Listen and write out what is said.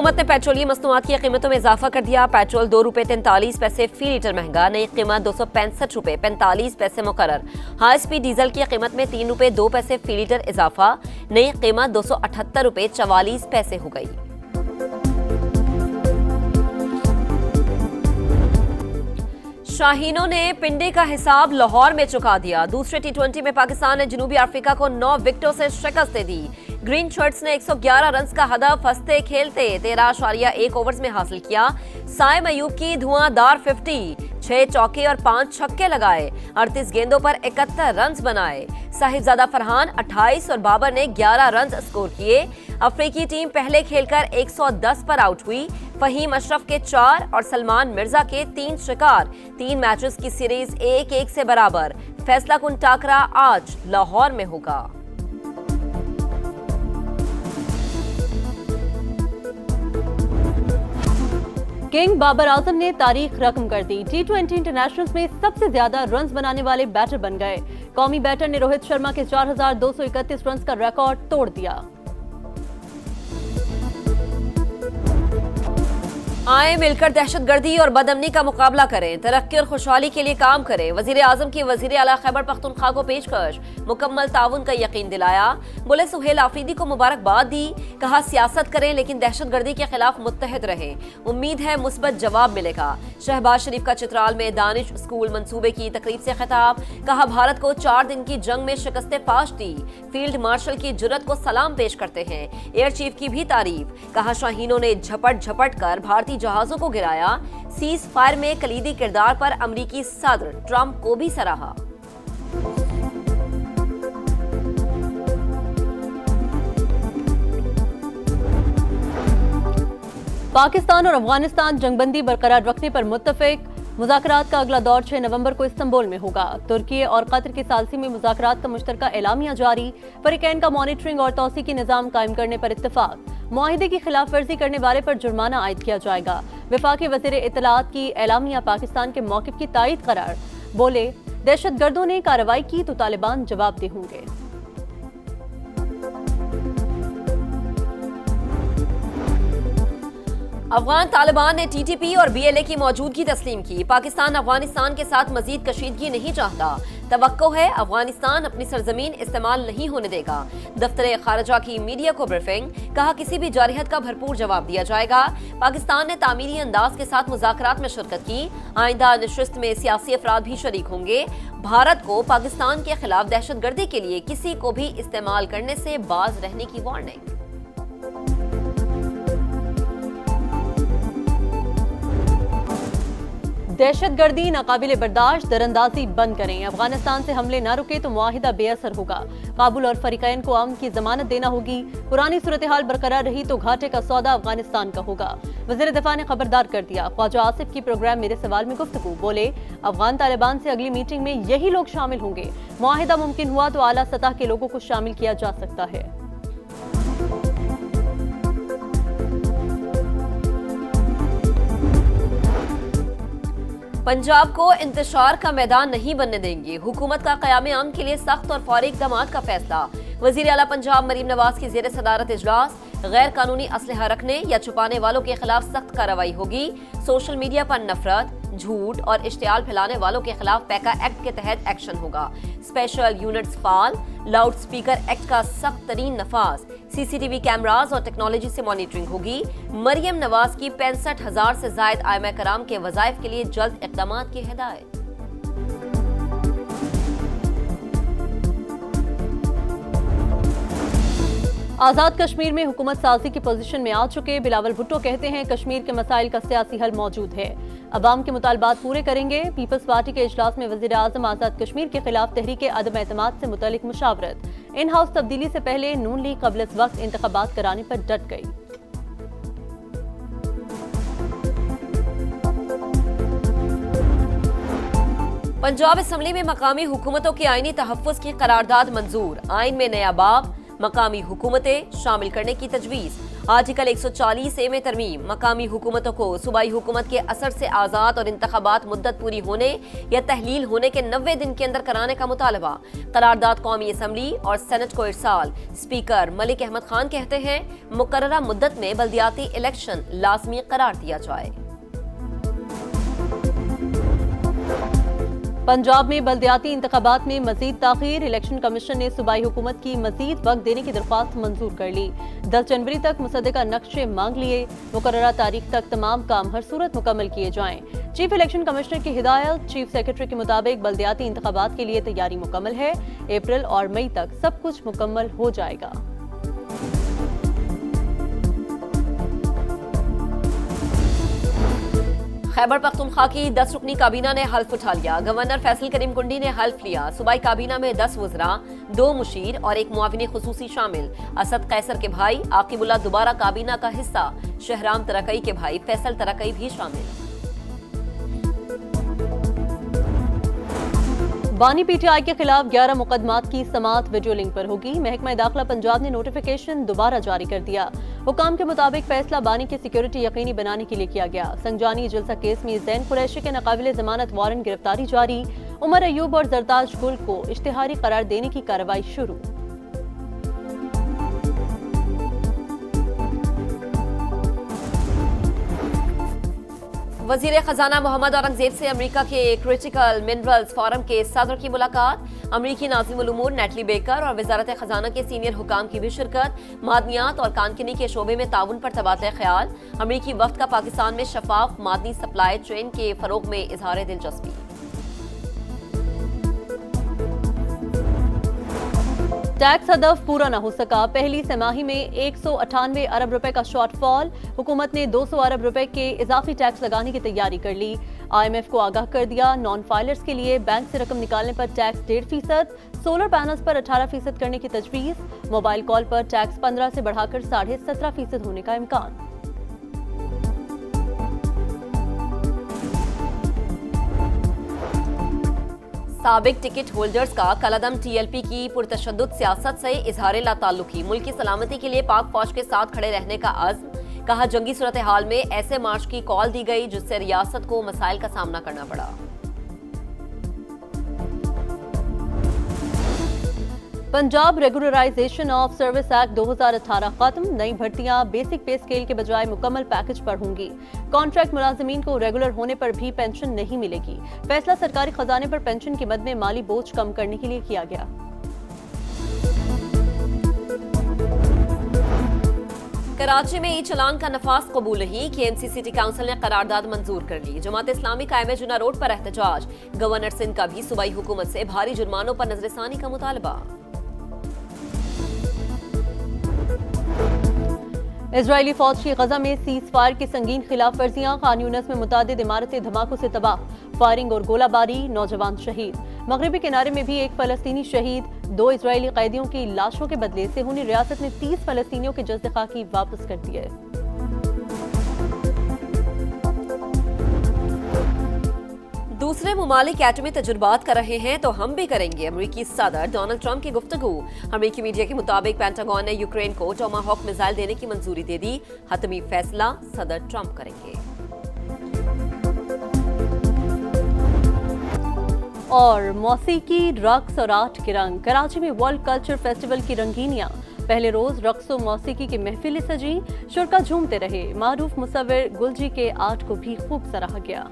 हुकूमत ने पेट्रोलियम मसनूआत की कीमतों में इजाफा कर दिया। पेट्रोल 2 रुपये 43 पैसे फी लीटर महंगा, नई कीमत 265 रुपये 45 पैसे मुकर्रर। हाई स्पीड डीजल की कीमत में 3 रुपये 2 पैसे फी लीटर इजाफा, नई कीमत 278 रुपये 44 पैसे हो गई। शाहीनों ने पिंडे का हिसाब लाहौर में चुका दिया। दूसरे टी20 में पाकिस्तान ने जनूबी अफ्रीका को 9 विकेटों से शिकस्त दे दी। ग्रीन शर्ट्स ने 111 रन का हदफ हंसते खेलते 13.1 ओवर्स में हासिल किया। साइम अयूब की धुआंधार 50, 6 चौके और 5 छक्के लगाए, 38 गेंदों पर 71 रन बनाए। साहिबजादा फरहान 28 और बाबर ने 11 रन स्कोर किए। अफ्रीकी टीम पहले खेलकर 110 पर आउट हुई। फहीम अशरफ के 4 और सलमान मिर्जा के 3 शिकार। 3 मैचेस की सीरीज 1-1 से बराबर। फैसला कुन टाकरा आज लाहौर में होगा। किंग बाबर आजम ने तारीख रकम कर दी। टी20 इंटरनेशनल्स में सबसे ज्यादा रन्स बनाने वाले बैटर बन गए। कौमी बैटर ने रोहित शर्मा के 4,231 रन्स का रिकॉर्ड तोड़ दिया। आए मिलकर दहशतगर्दी और बदअमनी का मुकाबला करें, तरक्की और खुशहाली के लिए काम करें। वजीर आजम की वजीर आला खैबर पख्तूनख्वा को पेशकश, मुकम्मल ताउन का यकीन दिलाया। बोले सुहेल आफरीदी को मुबारकबाद दी, कहा सियासत करें लेकिन दहशतगर्दी के खिलाफ मुत्तहिद रहें। उम्मीद है मुस्बत जवाब मिलेगा। शहबाज शरीफ का चित्राल में दानिश स्कूल मंसूबे की तकरीब से खिताब, कहा भारत को 4 दिन की जंग में शिकस्त फाश दी। फील्ड मार्शल की जुर्रत को सलाम पेश करते हैं। एयर चीफ की भी तारीफ, कहा शाहीनों ने झपट झपट कर भारतीय जहाजों को गिराया। सीज फायर में कलीदी किरदार पर अमरीकी सदर ट्रंप को भी सराहा। पाकिस्तान और अफगानिस्तान जंगबंदी बरकरार रखने पर मुत्तफिक। मुज़ाकरात का अगला दौर 6 नवंबर को इस्तांबुल में होगा। तुर्की और कतर की सालसी में मुज़ाकरात का मुश्तरका एलामिया जारी। फरीकैन का मॉनिटरिंग और तौसीकी निज़ाम कायम करने पर इत्तफाक। मुआहिदे की खिलाफ वर्जी करने वाले पर जुर्माना आयद किया जाएगा। वफाकी वज़ीर इत्तलात की एलामिया पाकिस्तान के मौक़िफ़ की तायद करार। बोले दहशतगर्दों ने कार्रवाई की तो तालिबान जवाबदेह होंगे। अफगान तालिबान ने टीटीपी और बीएलए की मौजूदगी तस्लीम की। पाकिस्तान अफगानिस्तान के साथ मजीद कशीदगी नहीं चाहता। तवक्को है अफगानिस्तान अपनी सरजमीन इस्तेमाल नहीं होने देगा। दफ्तर खारजा की मीडिया को ब्रीफिंग, कहा किसी भी जारहियत का भरपूर जवाब दिया जाएगा। पाकिस्तान ने तामीरी अंदाज के साथ मुज़ाकरात में शिरकत की। आइंदा नशिस्त में सियासी अफराद भी शरीक होंगे। भारत को पाकिस्तान के खिलाफ दहशतगर्दी के लिए किसी को भी इस्तेमाल करने से बाज रहने की वार्निंग। दहशतगर्दी नाकाबिले बर्दाश्त, दरअंदाजी बंद करें। अफगानिस्तान से हमले न रुके तो मुआहिदा बेअसर होगा। काबुल और फरीकैन को अमन की जमानत देना होगी। पुरानी सूरत हाल बरकरार रही तो घाटे का सौदा अफगानिस्तान का होगा। वज़ीर दिफा ने खबरदार कर दिया। ख्वाजा आसिफ की प्रोग्राम मेरे सवाल में गुफ्तगू, बोले अफगान तालिबान से अगली मीटिंग में यही लोग शामिल होंगे। मुआहिदा मुमकिन हुआ तो आला सतह के लोगों को शामिल किया जा सकता है। पंजाब को इंतशार का मैदान नहीं बनने देंगे। हुकूमत का क़याम अमन के लिए सख्त और फौरी इक़दामात का फैसला। वज़ीर आला पंजाब मरीम नवाज की ज़ेर सदारत इजलास। गैर कानूनी असलहा रखने या छुपाने वालों के खिलाफ सख्त कार्रवाई होगी। सोशल मीडिया पर नफरत, झूठ और इश्तियाल फैलाने वालों के खिलाफ पैका एक्ट के तहत एक्शन होगा। स्पेशल यूनिट्स फाल, लाउड स्पीकर एक्ट का सख्त तरीन नफाज। सीसीटीवी कैमराज और टेक्नोलॉजी से मॉनिटरिंग होगी। मरियम नवाज की 65,000 से जायद आइमा कराम के वज़ाइफ के लिए जल्द इक़दामात की हिदायत। आज़ाद कश्मीर में हुकूमत साजी की पोजीशन में आ चुके बिलावल भुट्टो कहते हैं कश्मीर के मसाइल का सियासी हल मौजूद है। अवाम के मुतालबात पूरे करेंगे। पीपल्स पार्टी के इजलास में वज़ीर आज़म आज़ाद कश्मीर के खिलाफ तहरीक अदम एतमाद से मुतल्लिक मुशावरत। इन हाउस तब्दीली से पहले नून लीग क़ब्ल इस वक्त इंतखाबात कराने पर डट गई। पंजाब असम्बली में मकामी हुकूमतों की आईनी तहफ़्फ़ुज़ की करारदाद मंजूर। आइन में नया बाब, मकामी हुकूमतें शामिल करने की तजवीज़। आर्टिकल 140A में तरमीम, मकामी हुकूमतों को सूबाई हुकूमत के असर से आज़ाद और इंतखाबात मुद्दत पूरी होने या तहलील होने के 90 दिन के अंदर कराने का मुतालबा। करारदाद कौमी असम्बली और सेनेट को इरसाल। स्पीकर मलिक अहमद खान कहते हैं, मुकर्ररा मुद्दत में बल्दियाती इलेक्शन लाजमी करार दिया जाए। पंजाब में बल्दियाती इंतखाबात में मजीद ताखीर, इलेक्शन कमीशन ने सूबाई हुकूमत की मजीद वक्त देने की दरख्वास्त मंजूर कर ली। 10 जनवरी तक मुसद्दका नक्शे मांग लिए। मुकर्ररा तारीख तक तमाम काम हर सूरत मुकम्मल किए जाएं। चीफ इलेक्शन कमिश्नर की हिदायत। चीफ सेक्रेटरी के मुताबिक बल्दियाती इंतखाबात के लिए तैयारी मुकम्मल है। अप्रैल और मई तक सब कुछ मुकम्मल हो जाएगा। खैबर पख्तूनख्वा की 10 रुकनी काबीना ने हल्फ उठा लिया। गवर्नर फैसल करीम कुंडी ने हल्फ लिया। सूबाई काबीना में 10 वज़रा, 2 मुशीर और 1 मुआविन खुसूसी शामिल। असद कैसर के भाई आकिबुल्ला दोबारा काबीना का हिस्सा। शहराम तरकई के भाई फैसल तरकई भी शामिल। बानी पीटीआई के खिलाफ 11 मुकदमात की समाअत वीडियो लिंक पर होगी। महकमा दाखिला पंजाब ने नोटिफिकेशन दोबारा जारी कर दिया। हुकाम के मुताबिक फैसला बानी की सिक्योरिटी यकीनी बनाने के लिए किया गया। संजानी जलसा केस में जैन कुरैशी के नाकाबिले जमानत वारंट गिरफ्तारी जारी। उमर अयूब और जरताज गुल को इश्तिहारी करार देने की कार्रवाई शुरू। वजीर खजाना मोहम्मद औरंगजेब से अमेरिका के क्रिटिकल मिनरल्स फोरम के सदर की मुलाकात। अमेरिकी नाज़िमुल उमूर नेटली बेकर और वजारत खजाना के सीनियर हुकाम की भी शिरकत। मादनियात और कानकनी के शोबे में ताउन पर तबादला ख्याल। अमेरिकी वफ्द का पाकिस्तान में शफाफ मादनी सप्लाई चेन के फरोग में इजहार दिलचस्पी। टैक्स हदफ पूरा न हो सका। पहली तिमाही में 198 अरब रुपए का शॉर्टफॉल। हुकूमत ने 200 अरब रुपए के इजाफी टैक्स लगाने की तैयारी कर ली। IMF को आगाह कर दिया। नॉन फाइलर्स के लिए बैंक से रकम निकालने पर टैक्स 1.5%, सोलर पैनल्स पर 18% करने की तजवीज। मोबाइल कॉल पर टैक्स 15 से बढ़ाकर 17.5% होने का इम्कान। साबिक टिकट होल्डर्स का कलदम TLP की पुरतशद्दुद सियासत से इजहार लाताल्लुकी। मुल्क की सलामती के लिए पाक फौज के साथ खड़े रहने का अज़्म। कहा, जंगी सूरत हाल में ऐसे मार्च की कॉल दी गई जिससे रियासत को मसाइल का सामना करना पड़ा। Punjab regularisation of service act 2018 खत्म। नई भर्तियां बेसिक पे स्केल के बजाय मुकम्मल पैकेज पर होंगी। कॉन्ट्रैक्ट मुलाजिमीन को रेगुलर होने पर भी पेंशन नहीं मिलेगी। फैसला सरकारी खजाने पर पेंशन की मद में माली बोझ कम करने के लिए किया गया। कराची में ई चलान का नफाज कबूल नहीं। KMC सिटी काउंसिल ने करारदाद मंजूर कर ली। जमात इस्लामी कायम जुना रोड पर एहतजाज। गवर्नर सिंध का भी सूबाई हुकूमत से भारी जुर्मानों पर नजरसानी का मुतालबा। इजरायली फौज की गजा में सीज फायर की संगीन खिलाफ वर्जियां। खान यूनिस में मुतादिद इमारतें धमाकों से तबाह। फायरिंग और गोलाबारी, नौजवान शहीद। मगरबी किनारे में भी एक फलस्तीनी शहीद। 2 इजरायली कैदियों की लाशों के बदले सेहूनी रियासत ने 30 फलस्तीनियों के जज्ब खाकी वापस कर दिए। दूसरे मुमालिक एटमी तजुर्बात कर रहे हैं तो हम भी करेंगे। अमेरिकी सदर डोनाल्ड ट्रंप की गुफ्तगू। अमेरिकी मीडिया के मुताबिक पेंटागन ने यूक्रेन को टोमाहॉक मिसाइल देने की मंजूरी दे दी। हतमी फैसला सदर ट्रंप करेंगे। और मौसीकी, रक्स और आर्ट के रंग। कराची में वर्ल्ड कल्चर फेस्टिवल की रंगीनियां। पहले रोज रक्स और मौसीकी की महफिलें सजी। शुरका झूमते रहे। मारूफ मुसव्विर गुलजी के आर्ट को भी खूब सराहा गया।